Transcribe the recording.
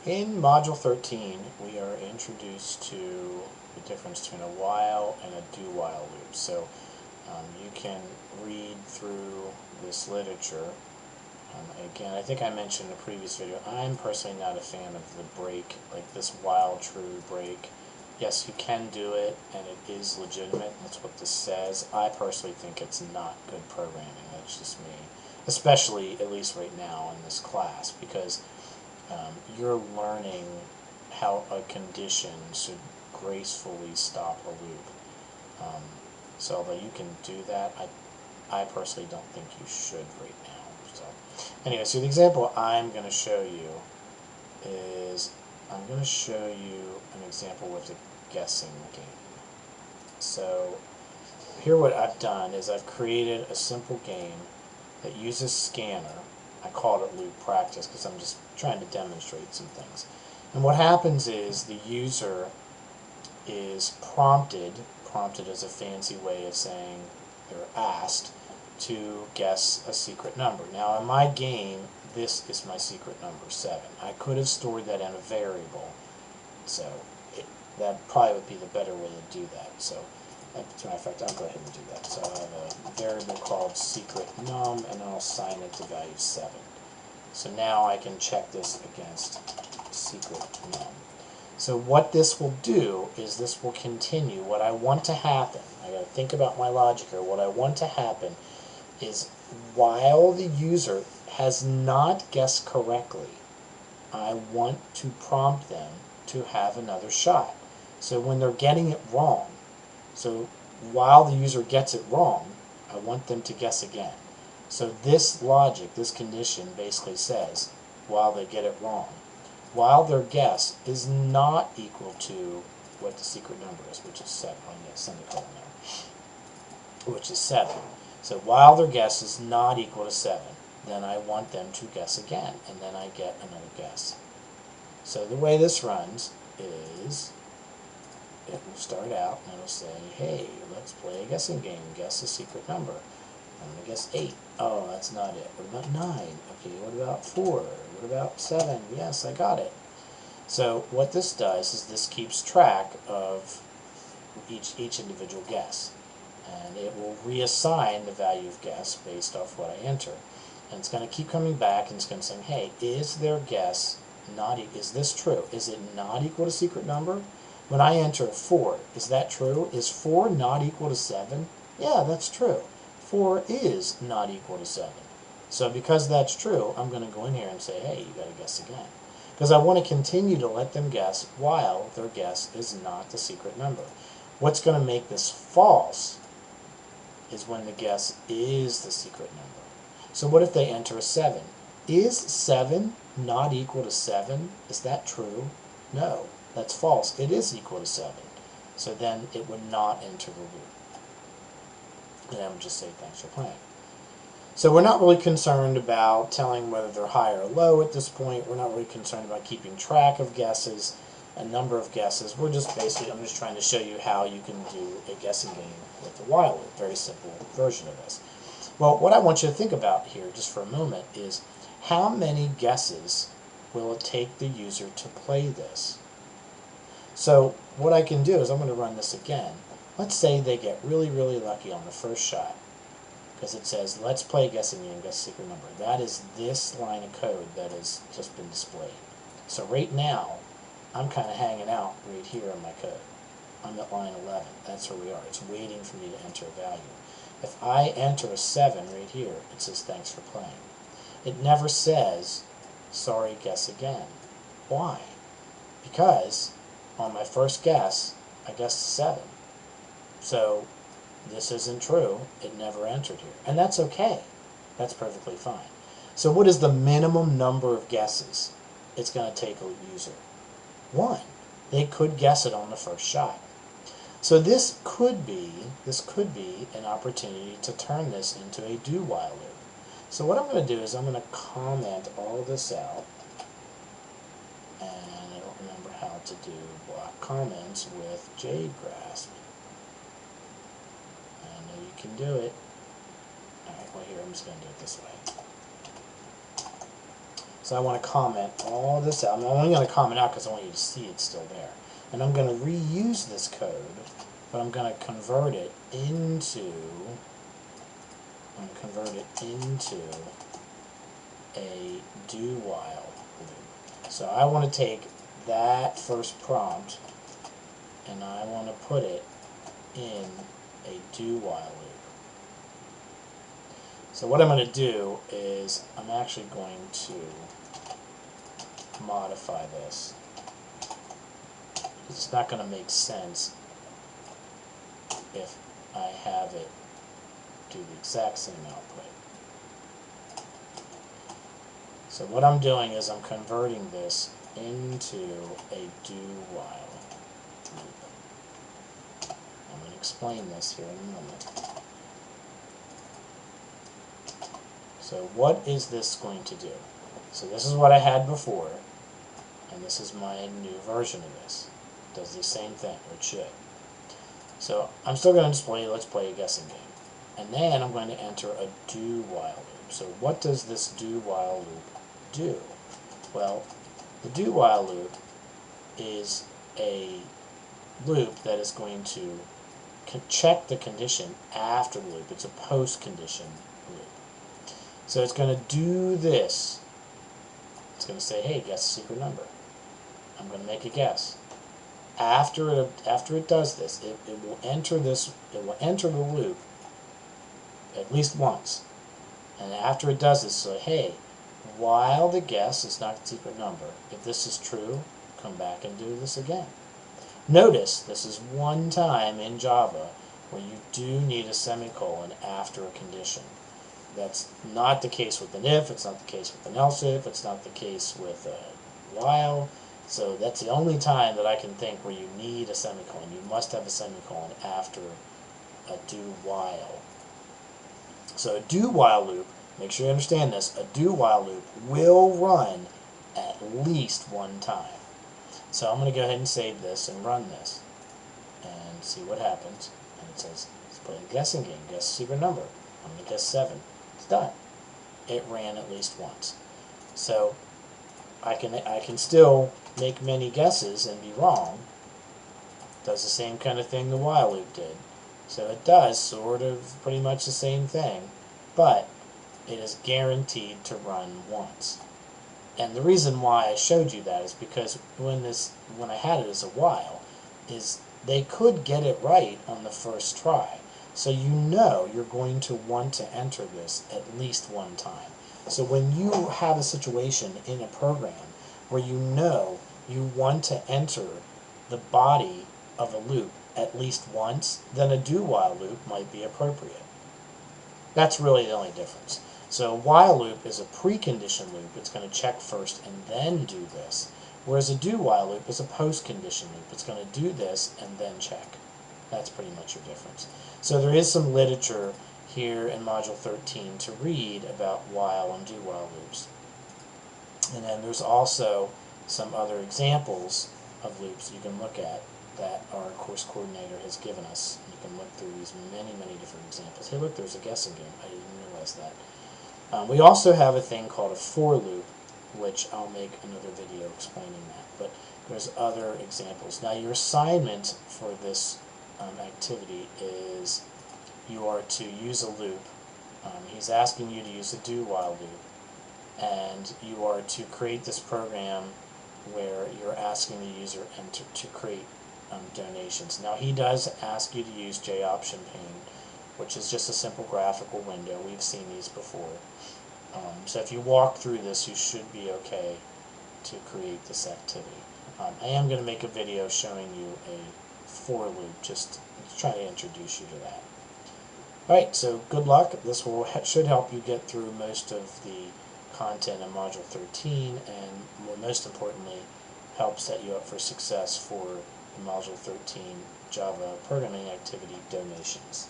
In Module 13, we are introduced to the difference between a while and a do-while loop. So you can read through this literature. Again, I think I mentioned in a previous video, I'm personally not a fan of the break, like this while true break. Yes, you can do it, and it is legitimate. That's what this says. I personally think it's not good programming. That's just me. Especially, at least right now, in this class, because you're learning how a condition should gracefully stop a loop. So although you can do that, I personally don't think you should right now. So anyway, so the example I'm going to show you is I'm going to show you an example with a guessing game. So here what I've done is I've created a simple game that uses scanner. I called it loop practice because I'm just trying to demonstrate some things. And what happens is the user is prompted as a fancy way of saying they're asked to guess a secret number. Now in my game, this is my secret number, 7. I could have stored that in a variable, so that probably would be the better way to do that. So as a matter of fact, I'll go ahead and do that. So I have a variable called secret num, and I'll assign it to value 7. So now I can check this against secret num. So what this will do is this will continue. What I want to happen, I got to think about my logic here. What I want to happen is while the user has not guessed correctly, I want to prompt them to have another shot. So when they're getting it wrong, so while the user gets it wrong, I want them to guess again. So this logic, this condition basically says, while they get it wrong, while their guess is not equal to what the secret number is, which is 7. I'm going to semicolon there, which is 7. So while their guess is not equal to 7, then I want them to guess again, and then I get another guess. So the way this runs is it will start out and it'll say, hey, let's play a guessing game, guess a secret number. I'm going to guess 8. Oh, that's not it. What about 9? Okay, what about 4? What about 7? Yes, I got it. So what this does is this keeps track of each individual guess. And it will reassign the value of guess based off what I enter. And it's going to keep coming back and it's going to say, hey, is their guess not, is this true? Is it not equal to secret number? When I enter 4, is that true? Is 4 not equal to 7? Yeah, that's true. 4 is not equal to 7. So because that's true, I'm going to go in here and say, hey, you got to guess again. Because I want to continue to let them guess while their guess is not the secret number. What's going to make this false is when the guess is the secret number. So what if they enter a 7? Is 7 not equal to 7? Is that true? No, that's false. It is equal to 7. So then it would not enter the loop. And I would just say thanks for playing. So we're not really concerned about telling whether they're high or low at this point. We're not really concerned about keeping track of guesses, a number of guesses. We're just basically, I'm just trying to show you how you can do a guessing game with a while loop. Very simple version of this. Well, what I want you to think about here just for a moment is how many guesses will it take the user to play this? So what I can do is I'm going to run this again. Let's say they get really, really lucky on the first shot, because it says, let's play a guessing game, guess secret number. That is this line of code that has just been displayed. So right now, I'm kind of hanging out right here in my code. I'm at line 11. That's where we are. It's waiting for me to enter a value. If I enter a 7 right here, it says, thanks for playing. It never says, sorry, guess again. Why? Because on my first guess, I guessed 7. So this isn't true. It never entered here. And that's okay. That's perfectly fine. So what is the minimum number of guesses it's going to take a user? 1. They could guess it on the first shot. So this could be an opportunity to turn this into a do-while loop. So what I'm going to do is I'm going to comment all this out. And I don't remember how to do block comments with JGrasp. I know you can do it. Alright, well here, I'm just going to do it this way. So I want to comment all this out. I'm only going to comment out because I want you to see it's still there. And I'm going to reuse this code, but I'm going to convert it into a do-while loop. So I want to take that first prompt and I want to put it in a do-while loop. So what I'm going to do is I'm actually going to modify this. It's not going to make sense if I have it do the exact same output. So what I'm doing is I'm converting this into a do-while loop. I'm going to explain this here in a moment. So what is this going to do? So this is what I had before, and this is my new version of this. It does the same thing, or it should. So I'm still going to display, let's play a guessing game. And then I'm going to enter a do-while loop. So what does this do-while loop do? Well, the do-while loop is a loop that is going to check the condition after the loop. It's a post-condition loop. So it's going to do this. It's going to say, hey, guess the secret number. I'm going to make a guess. After it does this, it will enter the loop at least once. And after it does this, so hey, while the guess is not the secret number, if this is true, come back and do this again. Notice this is one time in Java where you do need a semicolon after a condition. That's not the case with an if, it's not the case with an else if, it's not the case with a while. So that's the only time that I can think where you need a semicolon. You must have a semicolon after a do-while. So a do-while loop, make sure you understand this, a do-while loop will run at least one time. So I'm going to go ahead and save this and run this and see what happens. And it says, let's play a guessing game, guess the secret number. I'm going to guess 7. It's done. It ran at least once. So I can still make many guesses and be wrong. It does the same kind of thing the while loop did. So it does sort of pretty much the same thing, but it is guaranteed to run once. And the reason why I showed you that is because when I had it as a while, is they could get it right on the first try. So you know you're going to want to enter this at least one time. So when you have a situation in a program where you know you want to enter the body of a loop at least once, then a do-while loop might be appropriate. That's really the only difference. So a while loop is a precondition loop. It's going to check first and then do this. Whereas a do-while loop is a post-condition loop. It's going to do this and then check. That's pretty much your difference. So there is some literature here in Module 13 to read about while and do-while loops. And then there's also some other examples of loops you can look at that our course coordinator has given us. You can look through these many different examples. Hey look, there's a guessing game. I didn't realize that. We also have a thing called a for loop, which I'll make another video explaining that. But there's other examples. Now your assignment for this activity is you are to use a loop. He's asking you to use a do-while loop. And you are to create this program where you're asking the user to create donations. Now he does ask you to use JOption pane, which is just a simple graphical window. We've seen these before. So if you walk through this, you should be okay to create this activity. I am going to make a video showing you a for loop, just to try to introduce you to that. Alright, so good luck. This should help you get through most of the content in Module 13, and most importantly, help set you up for success for the Module 13 Java programming activity donations.